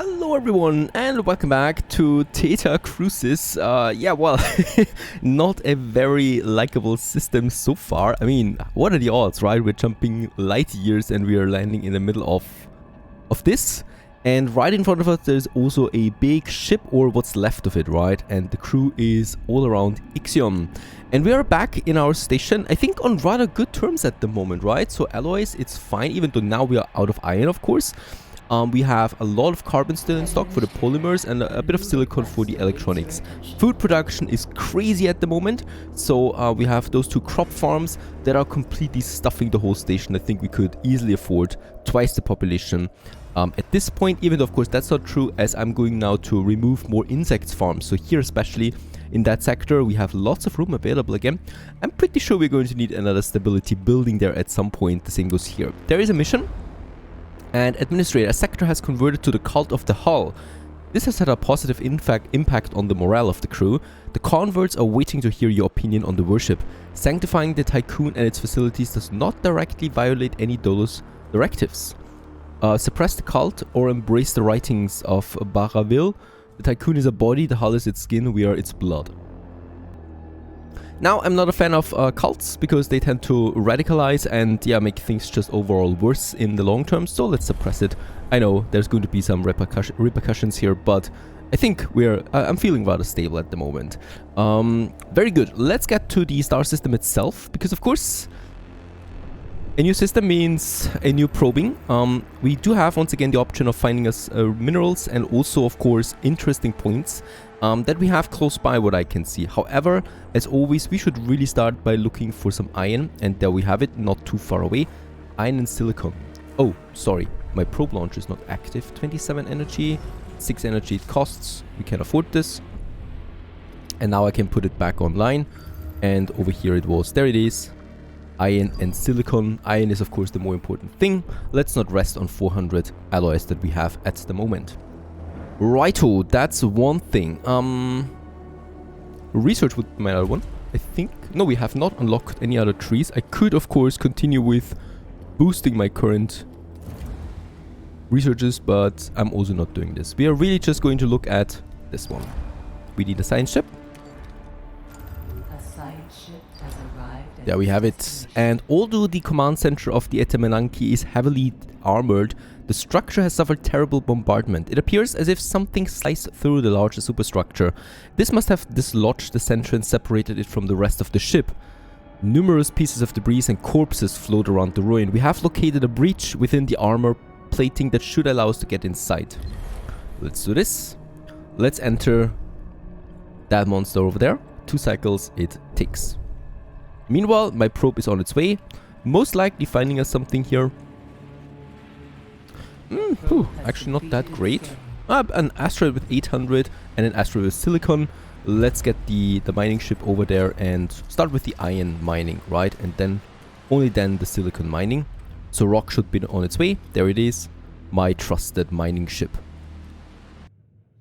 Hello everyone and welcome back to Theta Cruises. Yeah, well, not a very likable system so far. I mean, what are the odds, right? We're jumping light years and we are landing in the middle of this. And right in front of us there's also a big ship, or what's left of it, right? And the crew is all around IXION. And we are back in our station, I think on rather good terms at the moment, right? So alloys, it's fine, even though now we are out of iron, of course. We have a lot of carbon still in stock for the polymers and a bit of silicon for the electronics. Food production is crazy at the moment, so we have those two crop farms that are completely stuffing the whole station. I think we could easily afford twice the population at this point, even though of course that's not true, as I'm going now to remove more insects farms. So here, especially in that sector, we have lots of room available again. I'm pretty sure we're going to need another stability building there at some point. The same goes here. There is a mission. And administrator, a sector has converted to the cult of the hull. This has had a positive impact on the morale of the crew. The converts are waiting to hear your opinion on the worship. Sanctifying the Tiqqun and its facilities does not directly violate any DOLOS directives. Suppress the cult or embrace the writings of Baravil. The Tiqqun is a body, the hull is its skin, we are its blood. Now, I'm not a fan of cults because they tend to radicalize and, yeah, make things just overall worse in the long term, so let's suppress it. I know there's going to be some repercussions here, but I think I'm feeling rather stable at the moment. Very good. Let's get to the star system itself, because of course a new system means a new probing. We do have once again the option of finding us minerals and also, of course, interesting points that we have close by, what I can see. However, as always, we should really start by looking for some iron, and there we have it, not too far away. Iron and silicon. Oh, sorry, my probe launcher is not active. 27 energy, 6 energy it costs. We can afford this. And now I can put it back online. And over here it was. There it is. Iron and silicon. Iron is of course the more important thing. Let's not rest on 400 alloys that we have at the moment. Righto, that's one thing. Research would be my other one, I think. No, we have not unlocked any other trees. I could, of course, continue with boosting my current researches, but I'm also not doing this. We are really just going to look at this one. We need a science ship. There we have it. And although the command center of the Etemenanki is heavily armored, the structure has suffered terrible bombardment. It appears as if something sliced through the larger superstructure. This must have dislodged the center and separated it from the rest of the ship. Numerous pieces of debris and corpses float around the ruin. We have located a breach within the armor plating that should allow us to get inside. Let's do this. Let's enter that monster over there. 2 cycles, it ticks. Meanwhile, my probe is on its way, most likely finding us something here. Actually not that great. An asteroid with 800 and an asteroid with silicon. Let's get the mining ship over there and start with the iron mining, right? And then, only then the silicon mining. So rock should be on its way. There it is, my trusted mining ship.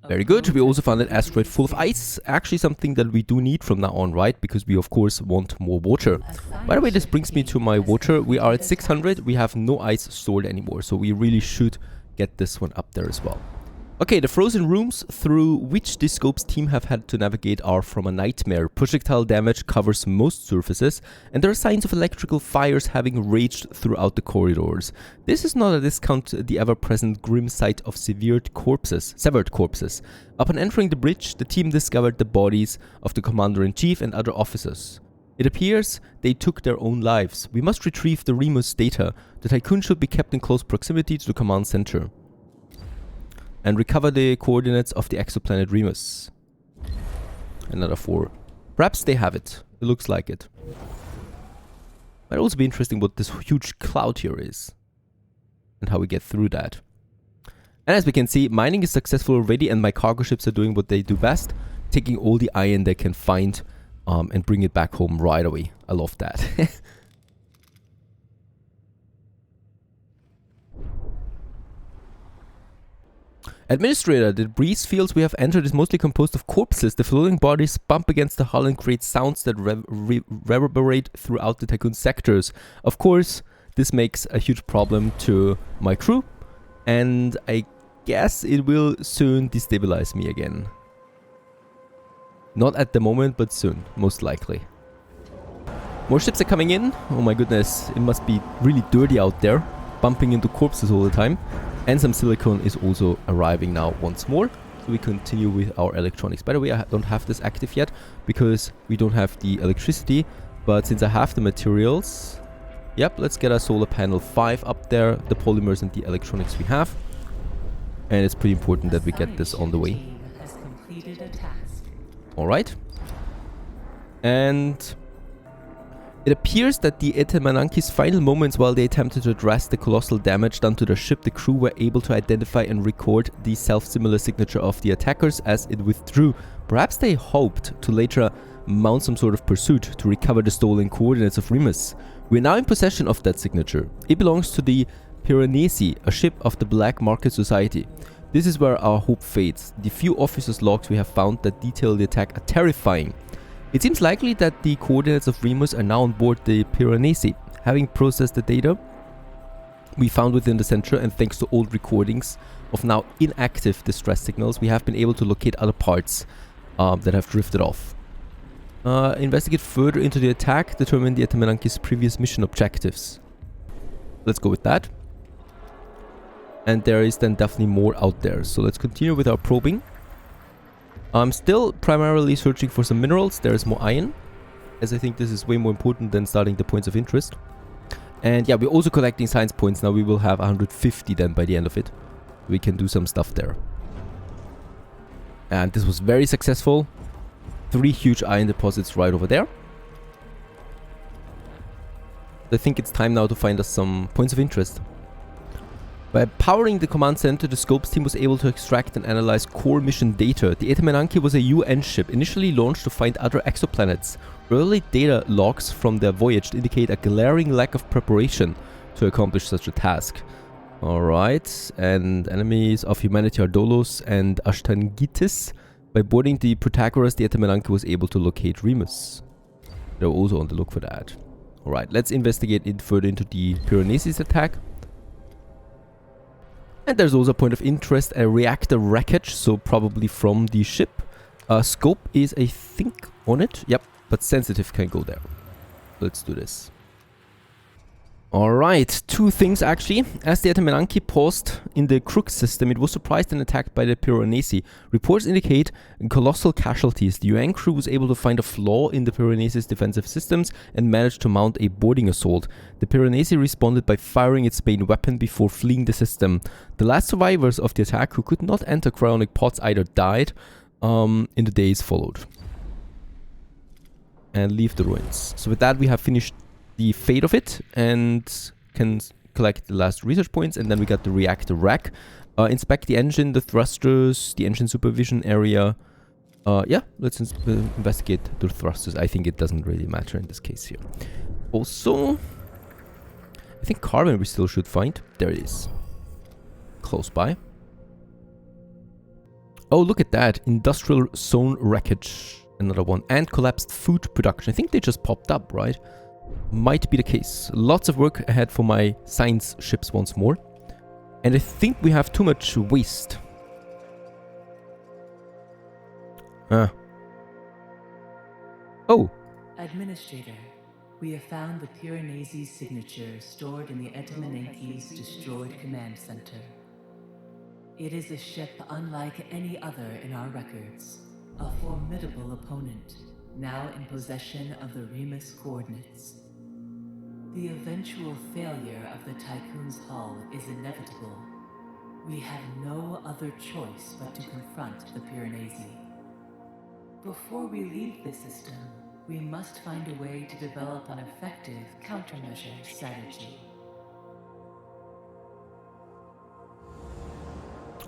Very good. We also found an asteroid full of ice. Actually something that we do need from now on, right? Because we of course want more water. By the way, this brings me to my water. We are at 600. We have no ice stored anymore. So we really should get this one up there as well. Okay, the frozen rooms through which the Scope's team have had to navigate are from a nightmare. Projectile damage covers most surfaces, and there are signs of electrical fires having raged throughout the corridors. This is not a discount to the ever-present grim sight of severed corpses. Upon entering the bridge, the team discovered the bodies of the commander-in-chief and other officers. It appears they took their own lives. We must retrieve the Remus data. The Tiqqun should be kept in close proximity to the command center and recover the coordinates of the exoplanet Remus. Another 4. Perhaps they have it. It looks like it. Might also be interesting what this huge cloud here is and how we get through that. And as we can see, mining is successful already and my cargo ships are doing what they do best, taking all the iron they can find and bring it back home right away. I love that. Administrator, the debris fields we have entered is mostly composed of corpses. The floating bodies bump against the hull and create sounds that reverberate throughout the Tiqqun sectors. Of course, this makes a huge problem to my crew, and I guess it will soon destabilize me again. Not at the moment, but soon, most likely. More ships are coming in. Oh my goodness, it must be really dirty out there, bumping into corpses all the time. And some silicon is also arriving now once more. So we continue with our electronics. By the way, I don't have this active yet because we don't have the electricity. But since I have the materials, yep, let's get our solar panel 5 up there, the polymers and the electronics we have. And it's pretty important that we get this on the way. Alright. And it appears that the Etemenanki's final moments while they attempted to address the colossal damage done to their ship, the crew were able to identify and record the self-similar signature of the attackers as it withdrew. Perhaps they hoped to later mount some sort of pursuit to recover the stolen coordinates of Remus. We are now in possession of that signature. It belongs to the Piranesi, a ship of the Black Market Society. This is where our hope fades. The few officers' logs we have found that detail the attack are terrifying. It seems likely that the coordinates of Remus are now on board the Piranesi. Having processed the data we found within the center, and thanks to old recordings of now inactive distress signals, we have been able to locate other parts that have drifted off. Investigate further into the attack, determine the Etemenanki's previous mission objectives. Let's go with that. And there is then definitely more out there. So let's continue with our probing. I'm still primarily searching for some minerals. There is more iron, as I think this is way more important than starting the points of interest. And yeah, we're also collecting science points. Now we will have 150 then by the end of it. We can do some stuff there. And this was very successful. 3 huge iron deposits right over there. I think it's time now to find us some points of interest. By powering the command center, the Scopes team was able to extract and analyze core mission data. The Etemenanki was a UN ship, initially launched to find other exoplanets. Early data logs from their voyage indicate a glaring lack of preparation to accomplish such a task. Alright, and enemies of humanity are DOLOS and Ashtangitis. By boarding the Protagoras, the Etemenanki was able to locate Remus. They're also on the look for that. Alright, let's investigate it further into the Piranesi's attack. And there's also a point of interest, a reactor wreckage, so probably from the ship. Scope is, I think, on it. Yep, but sensitive can go there. Let's do this. Alright, 2 things actually. As the Etemenanki paused in the Crook system, it was surprised and attacked by the Piranesi. Reports indicate colossal casualties. The UN crew was able to find a flaw in the Piranesi's defensive systems and managed to mount a boarding assault. The Piranesi responded by firing its main weapon before fleeing the system. The last survivors of the attack who could not enter cryonic pods either died in the days followed. And leave the ruins. So with that we have finished the fate of it and can collect the last research points, and then we got the reactor rack. Inspect the engine, the thrusters, the engine supervision area. Yeah, let's investigate the thrusters. I think it doesn't really matter in this case here. Also, I think carbon we still should find. There it is. Close by. Oh, look at that. Industrial zone wreckage. Another one. And collapsed food production. I think they just popped up, right? Might be the case. Lots of work ahead for my science ships once more. And I think we have too much waste. Oh. Administrator, we have found the Piranesi signature stored in the Etemenanki's destroyed command center. It is a ship unlike any other in our records. A formidable opponent, now in possession of the Remus coordinates. The eventual failure of the Tiqqun's hull is inevitable. We have no other choice but to confront the Piranesi. Before we leave the system, we must find a way to develop an effective countermeasure strategy.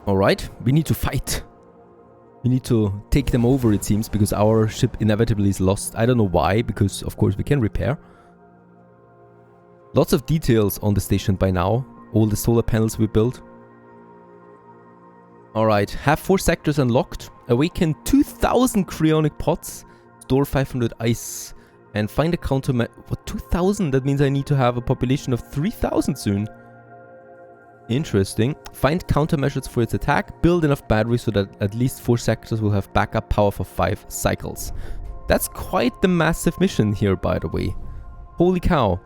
Alright, we need to fight. We need to take them over, it seems, because our ship inevitably is lost. I don't know why, because of course we can repair. Lots of details on the station by now. All the solar panels we built. Alright, have 4 sectors unlocked. Awaken 2000 cryonic pods. Store 500 ice. And find a countermeasure. What, 2000? That means I need to have a population of 3000 soon. Interesting. Find countermeasures for its attack. Build enough batteries so that at least 4 sectors will have backup power for 5 cycles. That's quite the massive mission here, by the way. Holy cow.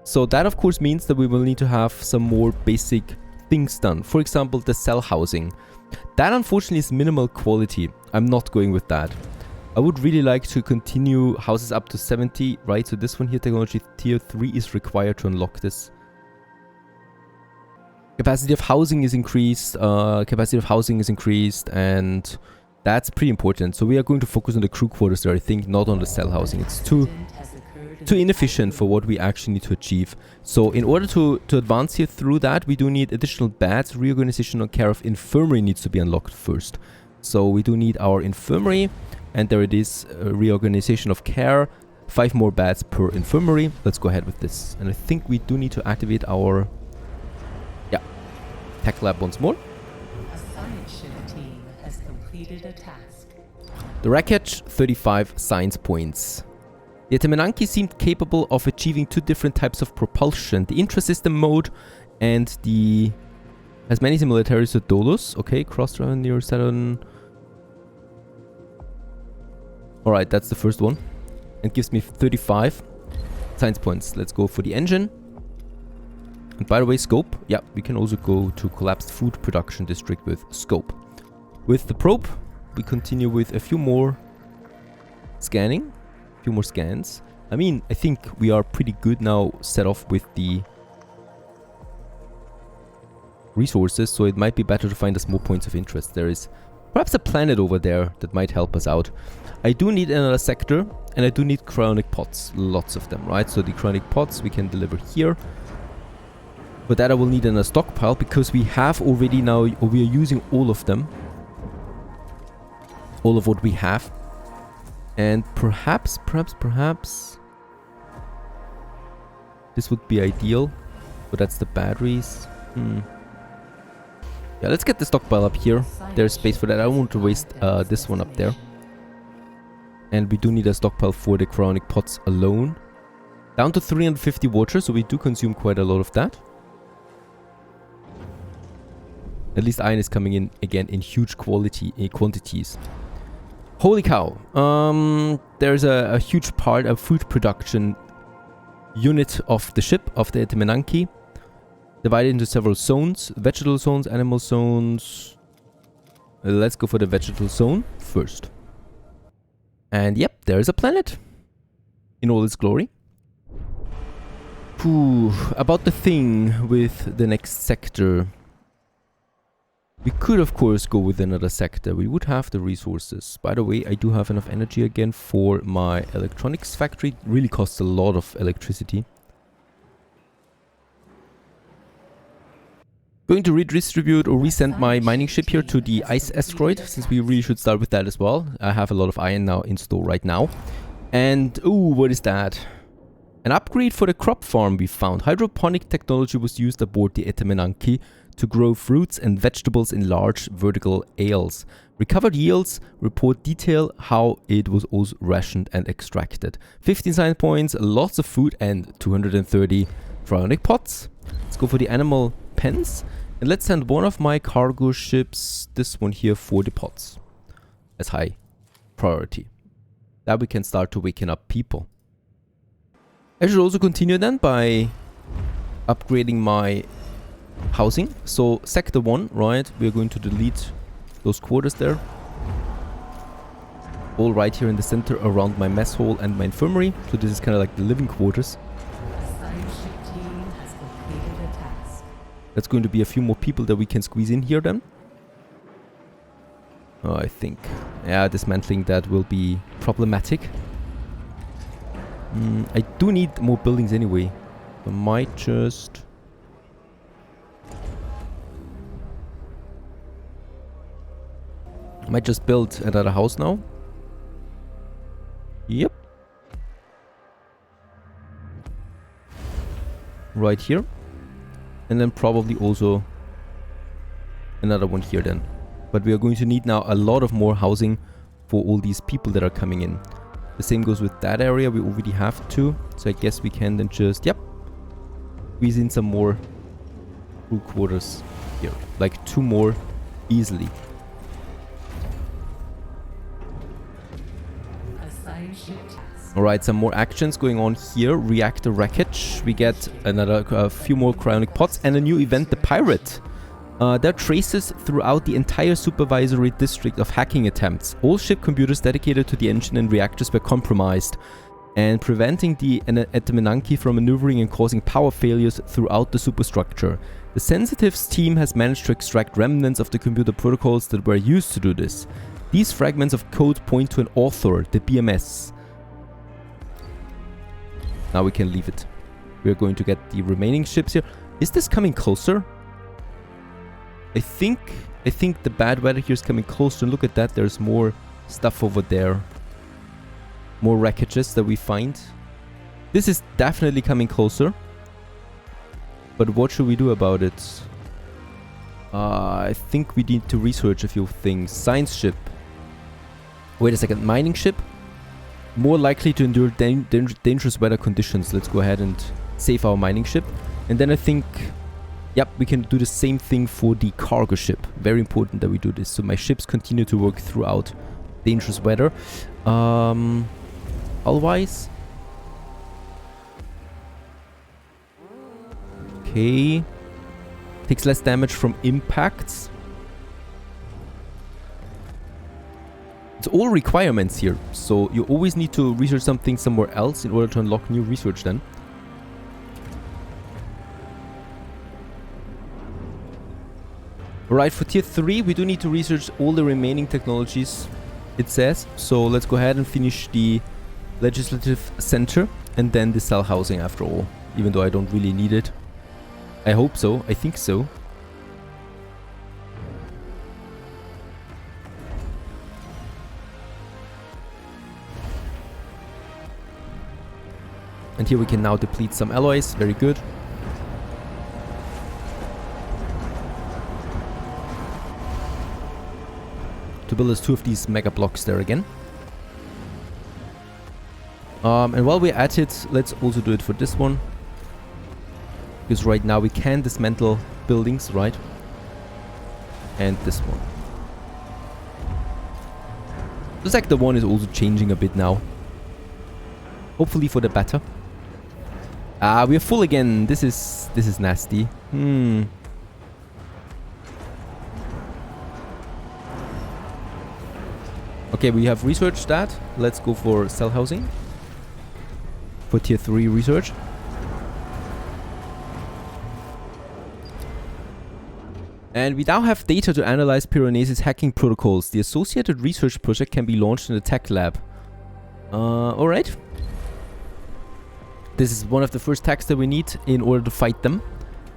So that of course means that we will need to have some more basic things done. For example, the cell housing. That unfortunately is minimal quality. I'm not going with that. I would really like to continue houses up to 70, right? So this one here, technology tier 3 is required to unlock this. Capacity of housing is increased, and that's pretty important. So we are going to focus on the crew quarters there, I think, not on the cell housing. It's too inefficient for what we actually need to achieve. So in order to advance here through that, we do need additional beds. Reorganization on care of infirmary needs to be unlocked first. So we do need our infirmary, and there it is, reorganization of care. 5 more beds per infirmary. Let's go ahead with this. And I think we do need to activate our tech lab once more. A science ship team has completed a task. The wreckage, 35 science points. The Etemenanki seemed capable of achieving 2 different types of propulsion. The intrasystem mode and the... has many similarities to DOLOS. Okay, cross-run near Saturn. Alright, that's the first one. And gives me 35 science points. Let's go for the engine. And by the way, scope. Yeah, we can also go to collapsed food production district with scope. With the probe, we continue with a few more scanning. A few more scans. I mean, I think we are pretty good now set off with the resources, so it might be better to find us more points of interest. There is perhaps a planet over there that might help us out. I do need another sector, and I do need cryonic pots. Lots of them, right? So the cryonic pots we can deliver here. For that I will need a stockpile, because we have already now, or we are using all of them. All of what we have. And perhaps, this would be ideal. But that's the batteries. Yeah, let's get the stockpile up here. There's space for that. I don't want to waste this one up there. And we do need a stockpile for the cryonic pots alone. Down to 350 water, so we do consume quite a lot of that. At least iron is coming in again in huge quantities. Holy cow. There's a huge part of food production unit of the ship, of the Etemenanki. Divided into several zones. Vegetal zones, animal zones. Let's go for the vegetal zone first. And yep, there's a planet. In all its glory. About the thing with the next sector. We could, of course, go with another sector. We would have the resources. By the way, I do have enough energy again for my electronics factory. It really costs a lot of electricity. Going to redistribute or resend my mining ship here to the ice asteroid, since we really should start with that as well. I have a lot of iron now in store right now. And, ooh, what is that? An upgrade for the crop farm we found. Hydroponic technology was used aboard the Etemenanki to grow fruits and vegetables in large vertical ales. Recovered yields report detail how it was also rationed and extracted. 15 science points, lots of food, and 230 cryonic pots. Let's go for the animal pens. And let's send one of my cargo ships, this one here, for the pots. As high priority. That we can start to waken up people. I should also continue then by upgrading my housing. So sector 1, right, we are going to delete those quarters there. All right here in the center around my mess hall and my infirmary. So this is kind of like the living quarters. That's going to be a few more people that we can squeeze in here then. Oh, I think, yeah, dismantling that will be problematic. I do need more buildings anyway. I might just... build another house now. Yep. Right here. And then probably also another one here then. But we are going to need now a lot of more housing for all these people that are coming in. The same goes with that area. We already have 2. So I guess we can then just, yep, squeeze in some more crew quarters here. Like 2 more easily. Alright, some more actions going on here. Reactor wreckage. We get a few more cryonic pods and a new event, the Pirate. There are traces throughout the entire supervisory district of hacking attempts. All ship computers dedicated to the engine and reactors were compromised, and preventing the Etaminanki from maneuvering and causing power failures throughout the superstructure. The Sensitives team has managed to extract remnants of the computer protocols that were used to do this. These fragments of code point to an author, the BMS. Now we can leave it. We are going to get the remaining ships here. Is this coming closer? I think the bad weather here is coming closer. And look at that, there's more stuff over there. More wreckages that we find. This is definitely coming closer. But what should we do about it? I think we need to research a few things. Science ship. Wait a second, mining ship? More likely to endure dangerous weather conditions. Let's go ahead and save our mining ship. And then I think, yep, we can do the same thing for the cargo ship. Very important that we do this. So my ships continue to work throughout dangerous weather. Hull-wise. Okay. Takes less damage from impacts. It's all requirements here, so you always need to research something somewhere else in order to unlock new research then. Alright, for tier 3 we do need to research all the remaining technologies, it says. So let's go ahead and finish the legislative center and then the cell housing after all. Even though I don't really need it. I hope so, I think so. And here we can now deplete some alloys. Very good. To build us 2 of these mega blocks there again. And while we're at it, let's also do it for this one. Because right now we can dismantle buildings, right? And this one. The sector 1 is also changing a bit now. Hopefully for the better. We are full again. This is nasty. Okay, we have researched that. Let's go for cell housing. For tier 3 research. And we now have data to analyze Piranesi's hacking protocols. The associated research project can be launched in the tech lab. Alright. This is one of the first techs that we need in order to fight them.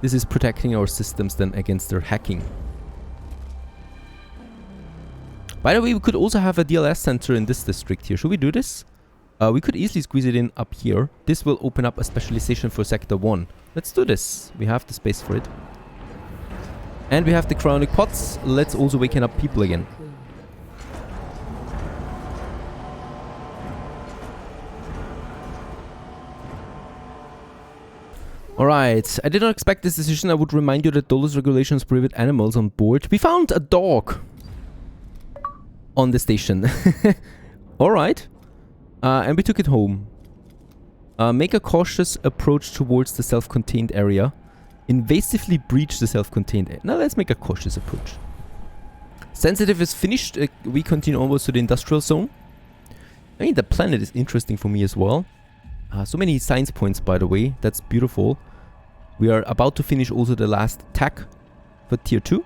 This is protecting our systems then against their hacking. By the way, we could also have a DLS center in this district here. Should we do this? We could easily squeeze it in up here. This will open up a specialization for Sector 1. Let's do this. We have the space for it. And we have the cryonic pods. Let's also waken up people again. Alright, I did not expect this decision. I would remind you that DOLOS regulations prohibit animals on board. We found a dog on the station. Alright. And we took it home. Make a cautious approach towards the self-contained area. Invasively breach the self-contained area. Now let's make a cautious approach. Sensitive is finished. We continue onwards to the industrial zone. I mean, the planet is interesting for me as well. So many science points, by the way. That's beautiful. We are about to finish also the last attack for tier 2.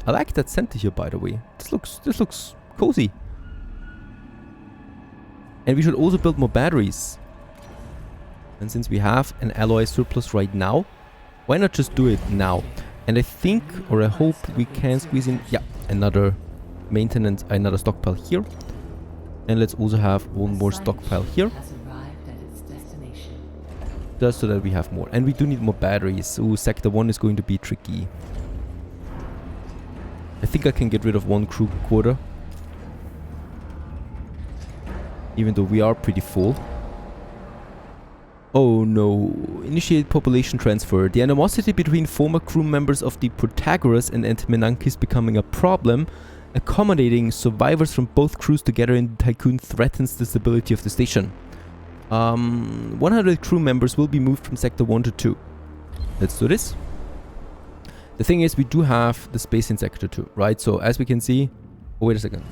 I like that center here, by the way. This looks cozy. And we should also build more batteries. And since we have an alloy surplus right now, why not just do it now? And I think, or I hope, we can squeeze in, yeah, another maintenance, another stockpile here. And let's also have one more stockpile here. Just so that we have more. And we do need more batteries. Ooh, Sector 1 is going to be tricky. I think I can get rid of one crew quarter. Even though we are pretty full. Oh no. Initiate population transfer. The animosity between former crew members of the Protagoras and Antimenanke is becoming a problem. Accommodating survivors from both crews together in Tiqqun threatens the stability of the station. 100 crew members will be moved from Sector 1 to 2. Let's do this. The thing is, we do have the space in Sector 2, right? So as we can see... Oh, wait a second.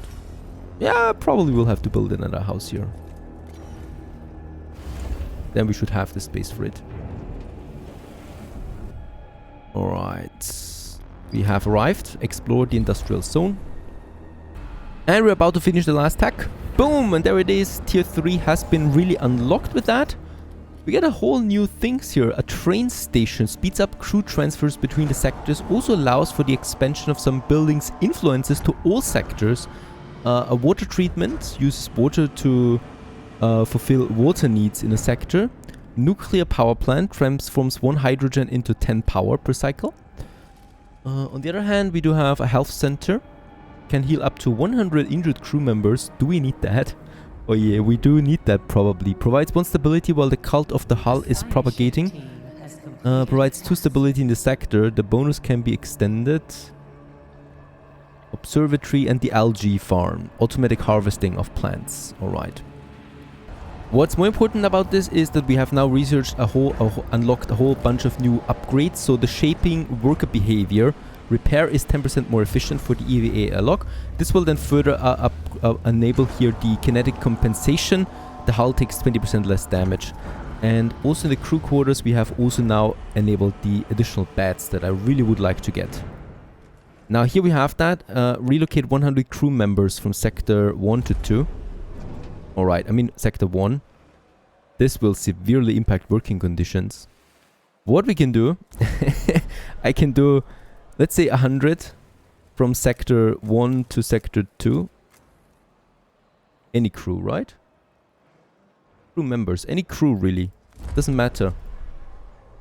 Yeah, probably we'll have to build another house here. Then we should have the space for it. Alright. We have arrived. Explored the industrial zone. And we're about to finish the last tech. Boom! And there it is. Tier 3 has been really unlocked with that. We get a whole new things here. A train station speeds up crew transfers between the sectors. Also allows for the expansion of some buildings' influences to all sectors. A water treatment uses water to fulfill water needs in a sector. Nuclear power plant transforms 1 hydrogen into 10 power per cycle. On the other hand, we do have a health center. Can heal up to 100 injured crew members. Do we need that? Oh yeah, we do need that probably. Provides 1 stability while the cult of the hull is propagating. Provides 2 stability in the sector. The bonus can be extended. Observatory and the algae farm. Automatic harvesting of plants. Alright. What's more important about this is that we have now researched unlocked a whole bunch of new upgrades. So the shaping worker behavior. Repair is 10% more efficient for the EVA lock. This will then further enable here the kinetic compensation. The hull takes 20% less damage. And also in the crew quarters we have also now enabled the additional beds that I really would like to get. Now here we have that. Relocate 100 crew members from Sector 1 to 2. Alright, I mean Sector 1. This will severely impact working conditions. What we can do... I can do... Let's say 100 from Sector 1 to Sector 2. Any crew, right? Crew members. Any crew, really. Doesn't matter.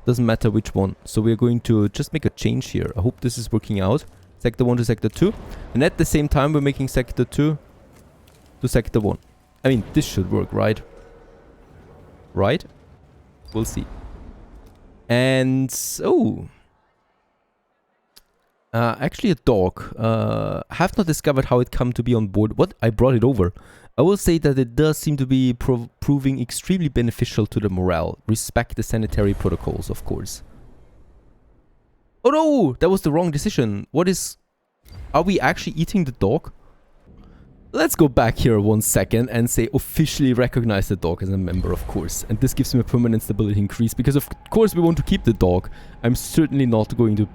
Doesn't matter which one. So we're going to just make a change here. I hope this is working out. Sector 1 to Sector 2. And at the same time, we're making Sector 2 to Sector 1. I mean, this should work, right? Right? We'll see. And... Oh... actually a dog. Have not discovered how it come to be on board. What? I brought it over. I will say that it does seem to be proving extremely beneficial to the morale. Respect the sanitary protocols, of course. Oh no! That was the wrong decision. What is... Are we actually eating the dog? Let's go back here 1 second and say officially recognize the dog as a member, of course. And this gives him a permanent stability increase because of course we want to keep the dog. I'm certainly not going to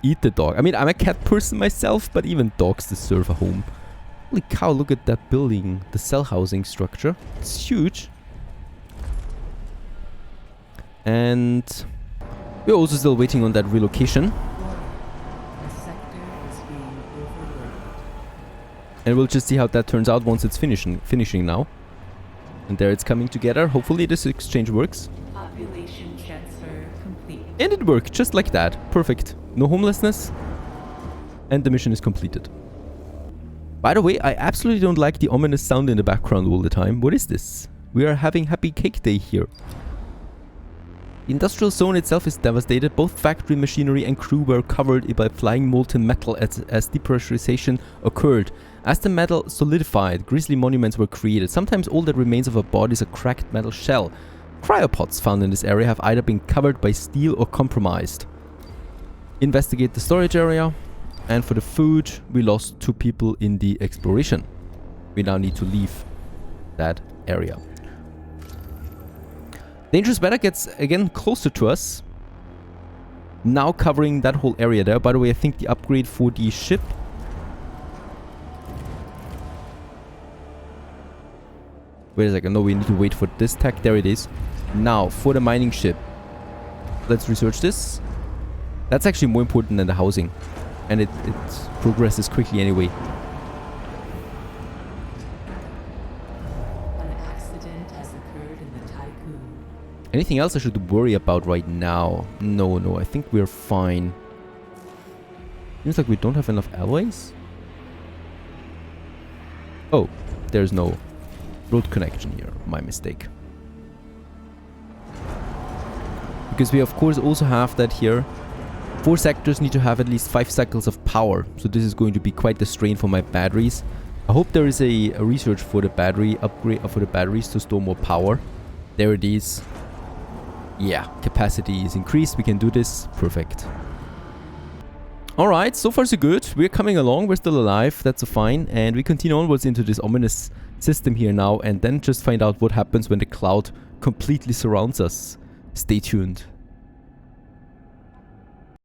eat the dog. I mean, I'm a cat person myself, but even dogs deserve a home. Holy cow, look at that building. The cell housing structure. It's huge. And we're also still waiting on that relocation. And we'll just see how that turns out once it's finishing now. And there it's coming together. Hopefully this exchange works. Population transfer complete. And it worked, just like that. Perfect. No homelessness. And the mission is completed. By the way, I absolutely don't like the ominous sound in the background all the time. What is this? We are having Happy Cake Day here. The industrial zone itself is devastated. Both factory machinery and crew were covered by flying molten metal as depressurization occurred. As the metal solidified, grisly monuments were created. Sometimes all that remains of a body is a cracked metal shell. Cryopods found in this area have either been covered by steel or compromised. Investigate the storage area. And for the food, we lost 2 people in the exploration. We now need to leave that area. Dangerous weather gets again closer to us. Now covering that whole area there. By the way, I think the upgrade for the ship... Wait a second. No, we need to wait for this tech. There it is. Now, for the mining ship. Let's research this. That's actually more important than the housing. And it progresses quickly anyway. An accident has occurred in the Tiqqun. Anything else I should worry about right now? No, I think we're fine. Seems like we don't have enough alloys. Oh, there's no road connection here. My mistake. Because we of course also have that here. 4 sectors need to have at least 5 cycles of power. So this is going to be quite the strain for my batteries. I hope there is a research for the battery upgrade, for the batteries to store more power. There it is. Yeah, capacity is increased. We can do this. Perfect. Alright, so far so good. We're coming along. We're still alive. That's fine. And we continue onwards into this ominous system here now. And then just find out what happens when the cloud completely surrounds us. Stay tuned.